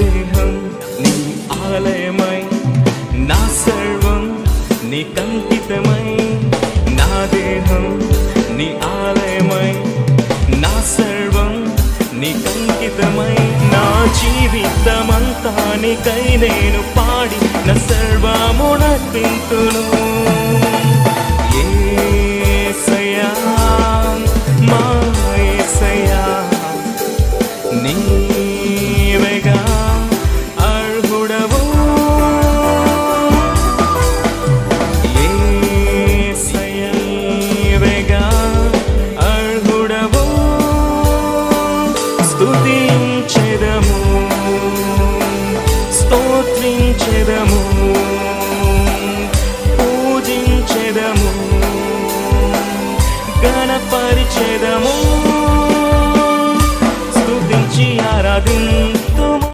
దేహం నీ ఆలయమై, నా సర్వం నీ కంకితమై. నా దేహం నీ ఆలయమై, నా సర్వం నీ కంకితమై. నా జీవితమంతా నీకై నేను పాడి నా సర్వమునర్పింతును. యేసయ్యా మా యేసయ్యా, నీవేగా అర్హుడవు. యేసయ్యా నీవేగా అర్హుడవు. స్తుతించెదము, స్తోత్రించెదము, పూజించెదము, గణపరిచెదము. స్తుతించి ఆరాధించెదము.